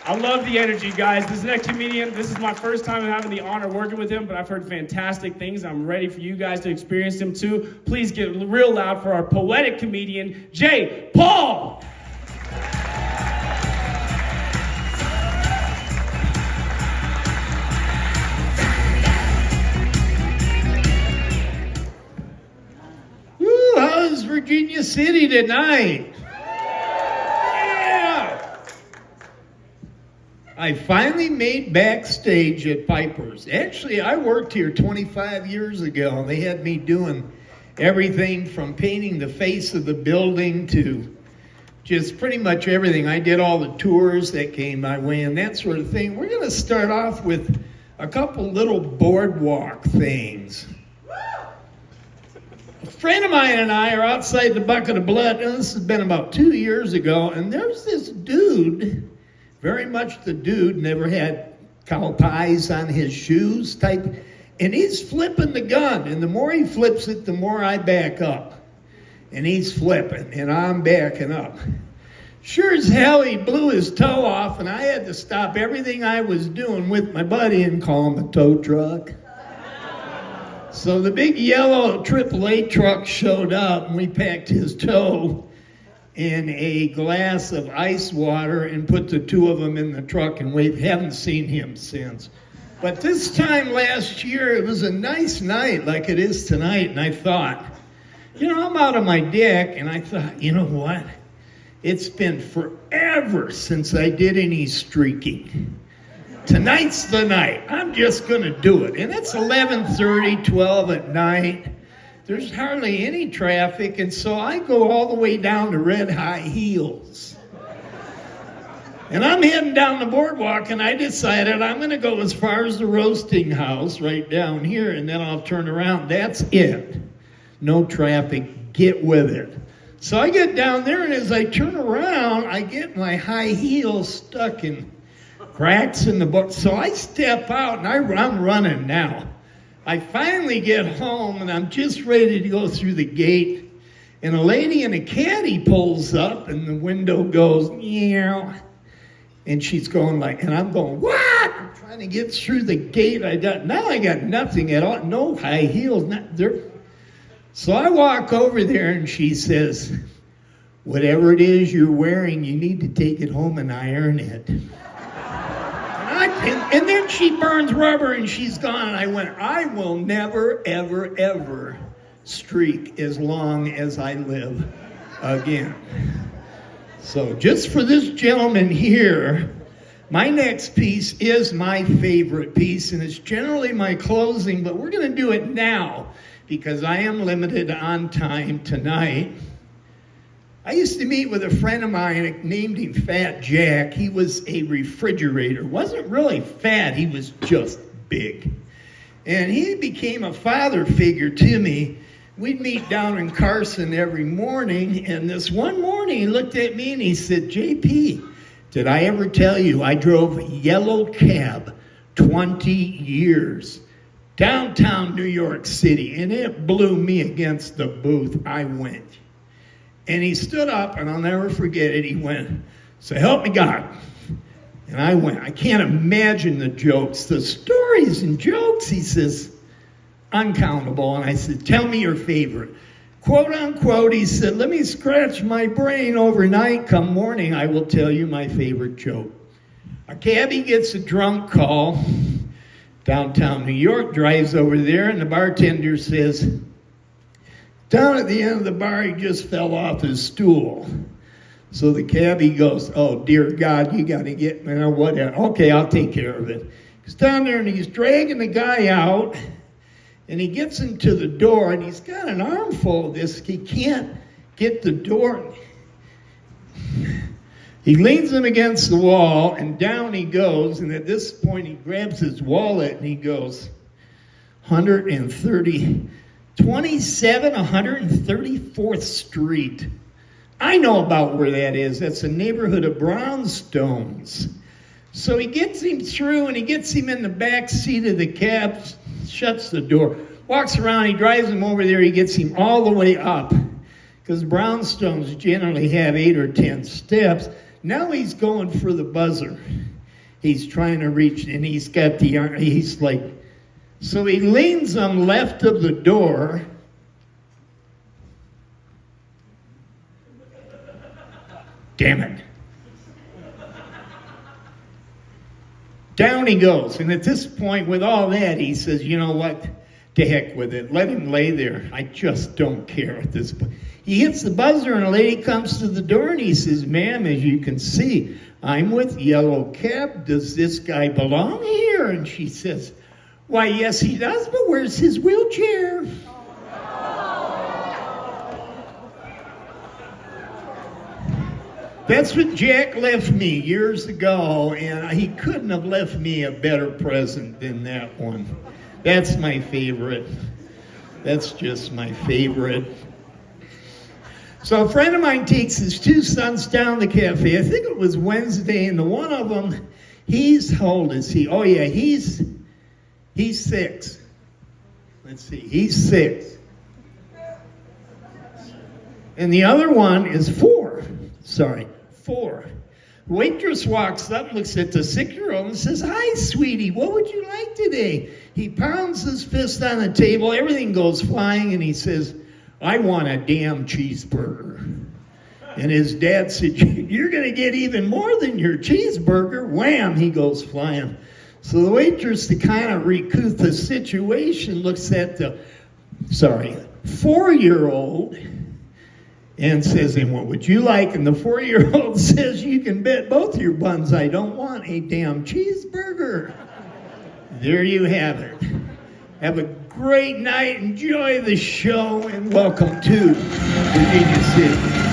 I love the energy, guys. This next comedian, this is my first time having the honor working with him, but I've heard fantastic things. I'm ready for you guys to experience them too. Please get real loud for our poetic comedian, J. Paul. Woo, how's Virginia City tonight? I finally made backstage at Piper's. Actually, I worked here 25 years ago. They had me doing everything from painting the face of the building to just pretty much everything. I did all the tours that came my way and that sort of thing. We're going to start off with a couple little boardwalk things. A friend of mine and I are outside the Bucket of Blood. And this has been about 2 years ago. And there's this dude, very much the dude, never had cow pies on his shoes type. And he's flipping the gun. And the more he flips it, the more I back up. And he's flipping, and I'm backing up. Sure as hell, he blew his toe off, and I had to stop everything I was doing with my buddy and call him a tow truck. So the big yellow AAA truck showed up, and we packed his toe in a glass of ice water and put the two of them in the truck, and we haven't seen him since. But this time last year, it was a nice night like it is tonight, and I thought, I'm out on my deck, and I thought, you know what? It's been forever since I did any streaking. Tonight's the night. I'm just going to do it. And it's 11:30, 12 at night. There's hardly any traffic, and so I go all the way down to Red High Heels. And I'm heading down the boardwalk, and I decided I'm going to go as far as the roasting house right down here, and then I'll turn around. That's it. No traffic. Get with it. So I get down there, and as I turn around, I get my high heels stuck in cracks in the book. So I step out, and I'm running now. I finally get home, and I'm just ready to go through the gate, and a lady in a caddy pulls up, and the window goes, meow, and she's going like, and I'm going, what? I'm trying to get through the gate. I got nothing at all, no high heels. So I walk over there, and she says, whatever it is you're wearing, you need to take it home and iron it. And then she burns rubber, and she's gone. And I went, I will never, ever, ever streak as long as I live again. So just for this gentleman here, my next piece is my favorite piece, and it's generally my closing, but we're going to do it now because I am limited on time tonight. I used to meet with a friend of mine, I named him Fat Jack. He was a refrigerator. Wasn't really fat, he was just big. And he became a father figure to me. We'd meet down in Carson every morning, and this one morning he looked at me and he said, JP, did I ever tell you I drove a yellow cab 20 years downtown New York City, and it blew me against the booth. I went. And he stood up, and I'll never forget it. He went, so help me God. And I went, I can't imagine the jokes, the stories and jokes. He says, uncountable. And I said, tell me your favorite. Quote unquote, he said, let me scratch my brain overnight. Come morning, I will tell you my favorite joke. A cabbie gets a drunk call downtown New York, drives over there, and the bartender says, down at the end of the bar, he just fell off his stool. So the cabbie goes, oh, dear God, you got to get me, whatever. Okay, I'll take care of it. He's down there, and he's dragging the guy out, and he gets him to the door, and he's got an armful of this. He can't get the door. He leans him against the wall, and down he goes, and at this point, he grabs his wallet, and he goes, 134th Street. I know about where that is. That's a neighborhood of brownstones. So he gets him through, and he gets him in the back seat of the cab, shuts the door, walks around, he drives him over there, he gets him all the way up, because brownstones generally have 8 or 10 steps. Now he's going for the buzzer. He's trying to reach, and he's got he's like, so he leans them left of the door. Damn it. Down he goes. And at this point, with all that, he says, you know what? To heck with it. Let him lay there. I just don't care at this point. He hits the buzzer, and a lady comes to the door, and he says, ma'am, as you can see, I'm with Yellow Cab. Does this guy belong here? And she says, why, yes, he does, but where's his wheelchair? That's what Jack left me years ago, and he couldn't have left me a better present than that one. That's my favorite. That's just my favorite. So a friend of mine takes his two sons down to the cafe. I think it was Wednesday, and the one of them, how old is he? Oh yeah, he's 6. Let's see, he's 6. And the other one is 4. 4. The waitress walks up, looks at the 6-year-old and says, hi, sweetie, what would you like today? He pounds his fist on the table, everything goes flying, and he says, I want a damn cheeseburger. And his dad said, you're going to get even more than your cheeseburger. Wham, he goes flying. So the waitress, to kind of recoup the situation, looks at the 4-year-old and says, and what would you like? And the 4-year-old says, you can bet both your buns I don't want a damn cheeseburger. There you have it. Have a great night. Enjoy the show, and welcome to Virginia City.